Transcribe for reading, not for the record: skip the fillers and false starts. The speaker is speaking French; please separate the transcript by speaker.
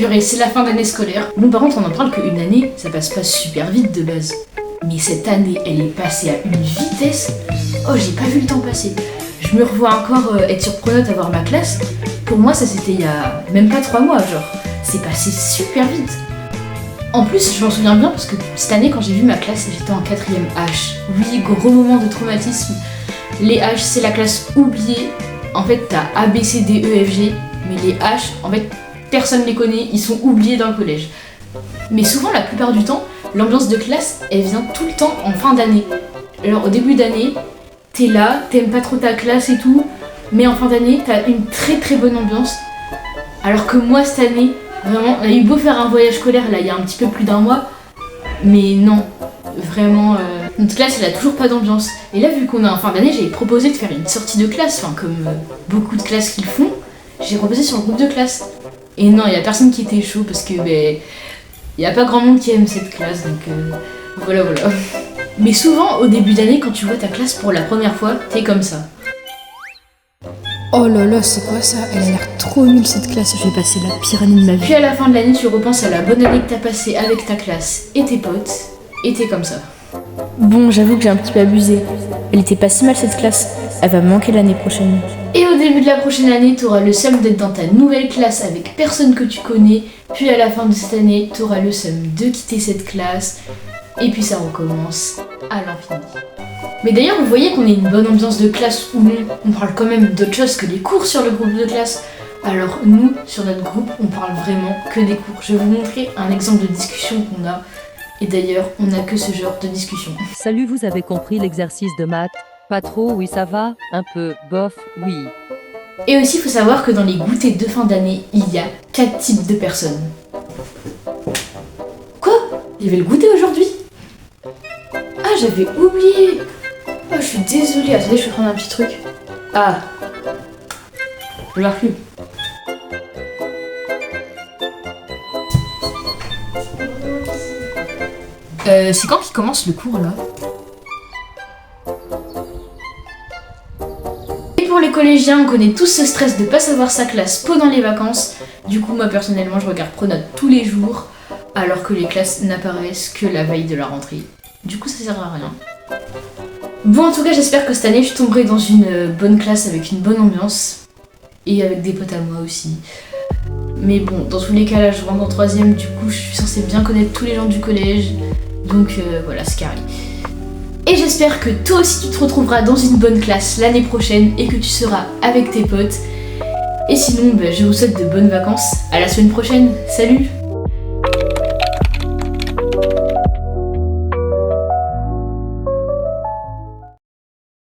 Speaker 1: Purée, c'est la fin d'année scolaire. Bon, par contre, on en parle qu'une année, ça passe pas super vite de base. Mais cette année, elle est passée à une vitesse. Oh, j'ai pas vu le temps passer. Je me revois encore être sur Pronote, avoir ma classe. Pour moi, ça c'était il y a même pas 3 mois, genre. C'est passé super vite. En plus, je m'en souviens bien parce que cette année, quand j'ai vu ma classe, j'étais en 4ème H. Oui, gros moment de traumatisme. Les H, c'est la classe oubliée. En fait, t'as A, B, C, D, E, F, G. Mais les H, en fait, personne les connaît, ils sont oubliés dans le collège. Mais souvent, la plupart du temps, l'ambiance de classe, elle vient tout le temps en fin d'année. Alors, au début d'année, t'es là, t'aimes pas trop ta classe et tout. Mais en fin d'année, t'as une très très bonne ambiance. Alors que moi, cette année, vraiment, on a eu beau faire un voyage scolaire là il y a un petit peu plus d'1 mois, mais non, vraiment, notre classe elle a toujours pas d'ambiance. Et là, vu qu'on est en fin d'année, j'avais proposé de faire une sortie de classe, enfin comme beaucoup de classes qu'ils font, j'ai proposé sur le groupe de classe. Et non, il y a personne qui était chaud parce que il y a pas grand monde qui aime cette classe, donc voilà. Mais souvent, au début d'année, quand tu vois ta classe pour la première fois, t'es comme ça.
Speaker 2: Oh là là, c'est quoi ça? Elle a l'air trop nulle cette classe, je vais passer la pire année de ma vie.
Speaker 1: Puis à la fin de l'année, tu repenses à la bonne année que t'as passée avec ta classe et tes potes, et t'es comme ça.
Speaker 2: Bon, j'avoue que j'ai un petit peu abusé. Elle était pas si mal cette classe, elle va me manquer l'année prochaine.
Speaker 1: Et au début de la prochaine année, t'auras le seum d'être dans ta nouvelle classe avec personne que tu connais. Puis à la fin de cette année, t'auras le seum de quitter cette classe. Et puis ça recommence à l'infini. Mais d'ailleurs, vous voyez qu'on est une bonne ambiance de classe où on parle quand même d'autre chose que les cours sur le groupe de classe. Alors nous, sur notre groupe, on parle vraiment que des cours. Je vais vous montrer un exemple de discussion qu'on a. Et d'ailleurs, on n'a que ce genre de discussion.
Speaker 3: Salut, vous avez compris l'exercice de maths? Pas trop, oui ça va? Un peu, bof, oui.
Speaker 1: Et aussi, il faut savoir que dans les goûters de fin d'année, il y a 4 types de personnes. Quoi? Il y avait le goûter aujourd'hui? Ah, j'avais oublié! Oh, je suis désolée. Attendez, je vais prendre un petit truc. Ah. Je marque plus. C'est quand qu'il commence le cours là? Et pour les collégiens, on connaît tous ce stress de pas savoir sa classe pendant les vacances. Du coup, moi personnellement, je regarde Pronote tous les jours, alors que les classes n'apparaissent que la veille de la rentrée. Du coup, ça sert à rien. Bon, en tout cas, j'espère que cette année, je tomberai dans une bonne classe avec une bonne ambiance. Et avec des potes à moi aussi. Mais bon, dans tous les cas, là, je rentre en 3ème, du coup, je suis censée bien connaître tous les gens du collège. Donc voilà, c'est carré. Et j'espère que toi aussi, tu te retrouveras dans une bonne classe l'année prochaine et que tu seras avec tes potes. Et sinon, je vous souhaite de bonnes vacances. À la semaine prochaine. Salut!